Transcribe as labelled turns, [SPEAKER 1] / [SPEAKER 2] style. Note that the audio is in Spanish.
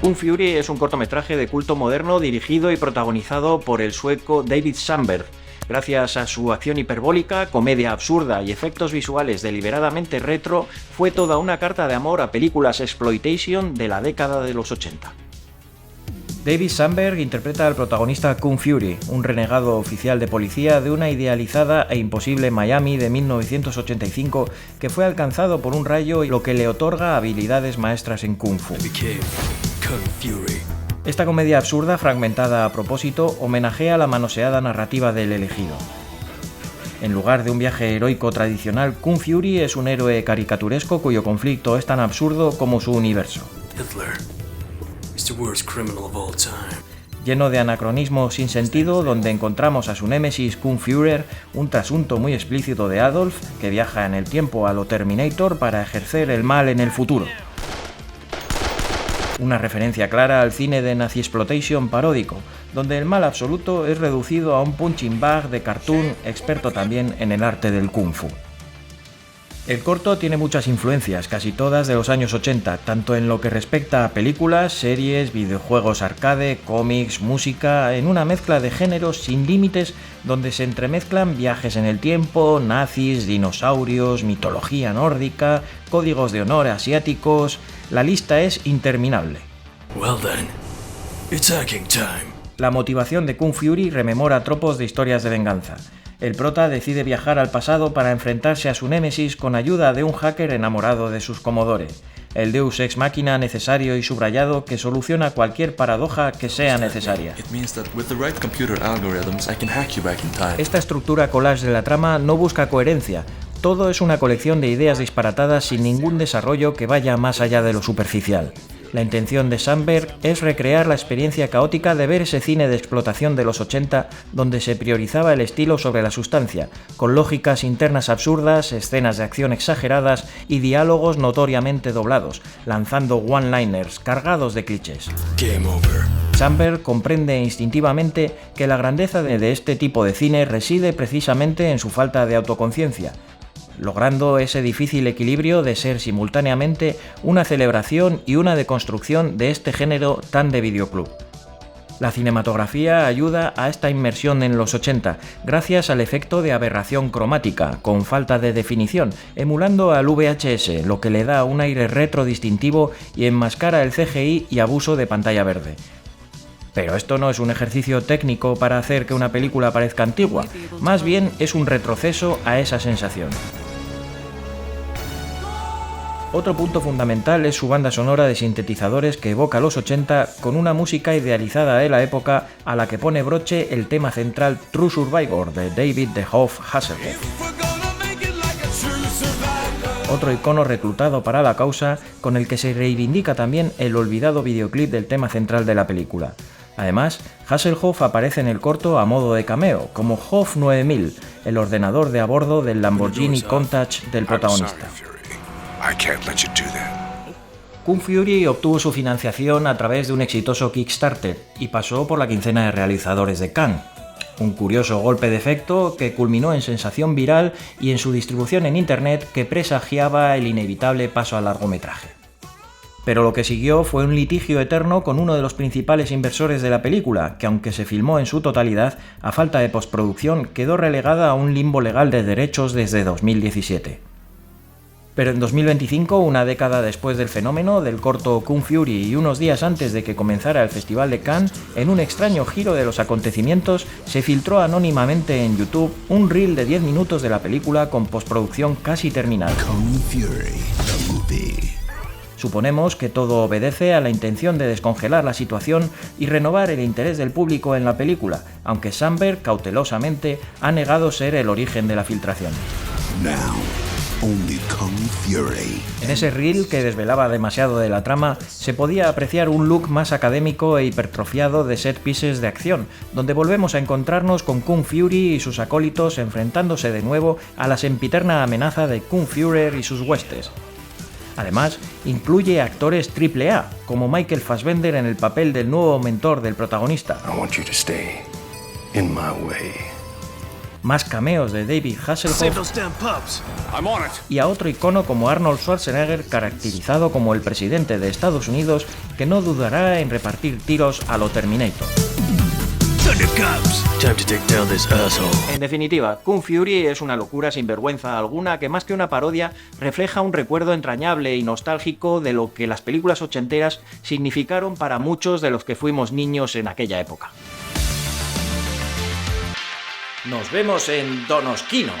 [SPEAKER 1] Kung Fury es un cortometraje de culto moderno dirigido y protagonizado por el sueco David Sandberg. Gracias a su acción hiperbólica, comedia absurda y efectos visuales deliberadamente retro, fue toda una carta de amor a películas exploitation de la década de los 80. David Sandberg interpreta al protagonista Kung Fury, un renegado oficial de policía de una idealizada e imposible Miami de 1985 que fue alcanzado por un rayo y lo que le otorga habilidades maestras en Kung Fu. Esta comedia absurda, fragmentada a propósito, homenajea la manoseada narrativa del elegido. En lugar de un viaje heroico tradicional, Kung Fury es un héroe caricaturesco cuyo conflicto es tan absurdo como su universo. Lleno de anacronismos sin sentido, donde encontramos a su némesis Kung Führer, un trasunto muy explícito de Adolf, que viaja en el tiempo a lo Terminator para ejercer el mal en el futuro. Una referencia clara al cine de nazi-exploitation paródico, donde el mal absoluto es reducido a un punching bag de cartoon experto también en el arte del Kung Fu. El corto tiene muchas influencias, casi todas de los años 80, tanto en lo que respecta a películas, series, videojuegos arcade, cómics, música, en una mezcla de géneros sin límites donde se entremezclan viajes en el tiempo, nazis, dinosaurios, mitología nórdica, códigos de honor asiáticos. La lista es interminable.
[SPEAKER 2] Well then, it's hacking time.
[SPEAKER 1] La motivación de Kung Fury rememora tropos de historias de venganza. El prota decide viajar al pasado para enfrentarse a su némesis con ayuda de un hacker enamorado de sus Commodore, el deus ex machina necesario y subrayado que soluciona cualquier paradoja que sea necesaria. Esta estructura collage de la trama no busca coherencia, todo es una colección de ideas disparatadas sin ningún desarrollo que vaya más allá de lo superficial. La intención de Sandberg es recrear la experiencia caótica de ver ese cine de explotación de los 80 donde se priorizaba el estilo sobre la sustancia, con lógicas internas absurdas, escenas de acción exageradas y diálogos notoriamente doblados, lanzando one-liners cargados de clichés.
[SPEAKER 2] Game over.
[SPEAKER 1] Sandberg comprende instintivamente que la grandeza de este tipo de cine reside precisamente en su falta de autoconciencia, logrando ese difícil equilibrio de ser simultáneamente una celebración y una deconstrucción de este género tan de videoclub. La cinematografía ayuda a esta inmersión en los 80, gracias al efecto de aberración cromática, con falta de definición, emulando al VHS, lo que le da un aire retro distintivo y enmascara el CGI y abuso de pantalla verde. Pero esto no es un ejercicio técnico para hacer que una película parezca antigua, más bien es un retroceso a esa sensación. Otro punto fundamental es su banda sonora de sintetizadores que evoca los 80 con una música idealizada de la época a la que pone broche el tema central True Survivor de David "The Hoff" Hasselhoff. Otro icono reclutado para la causa con el que se reivindica también el olvidado videoclip del tema central de la película. Además, Hasselhoff aparece en el corto a modo de cameo, como Hoff 9000, el ordenador de a bordo del Lamborghini Countach del protagonista. Kung Fury obtuvo su financiación a través de un exitoso Kickstarter y pasó por la quincena de realizadores de Cannes. Un curioso golpe de efecto que culminó en sensación viral y en su distribución en internet que presagiaba el inevitable paso al largometraje. Pero lo que siguió fue un litigio eterno con uno de los principales inversores de la película, que aunque se filmó en su totalidad, a falta de postproducción quedó relegada a un limbo legal de derechos desde 2017. Pero en 2025, una década después del fenómeno del corto Kung Fury y unos días antes de que comenzara el Festival de Cannes, en un extraño giro de los acontecimientos, se filtró anónimamente en YouTube un reel de 10 minutos de la película con postproducción casi terminada.
[SPEAKER 2] Kung Fury, the movie.
[SPEAKER 1] Suponemos que todo obedece a la intención de descongelar la situación y renovar el interés del público en la película, aunque Sandberg cautelosamente ha negado ser el origen de la filtración.
[SPEAKER 2] Now. Only Kung Fury.
[SPEAKER 1] En ese reel, que desvelaba demasiado de la trama, se podía apreciar un look más académico e hipertrofiado de set pieces de acción, donde volvemos a encontrarnos con Kung Fury y sus acólitos enfrentándose de nuevo a la sempiterna amenaza de Kung Führer y sus huestes. Además, incluye actores AAA, como Michael Fassbender en el papel del nuevo mentor del protagonista.
[SPEAKER 2] I want you to stay in my way.
[SPEAKER 1] más cameos de David Hasselhoff y a otro icono como Arnold Schwarzenegger, caracterizado como el presidente de Estados Unidos, que no dudará en repartir tiros a lo Terminator. En definitiva, Kung Fury es una locura sin vergüenza alguna que, más que una parodia, refleja un recuerdo entrañable y nostálgico de lo que las películas ochenteras significaron para muchos de los que fuimos niños en aquella época. Nos vemos en Donosquino.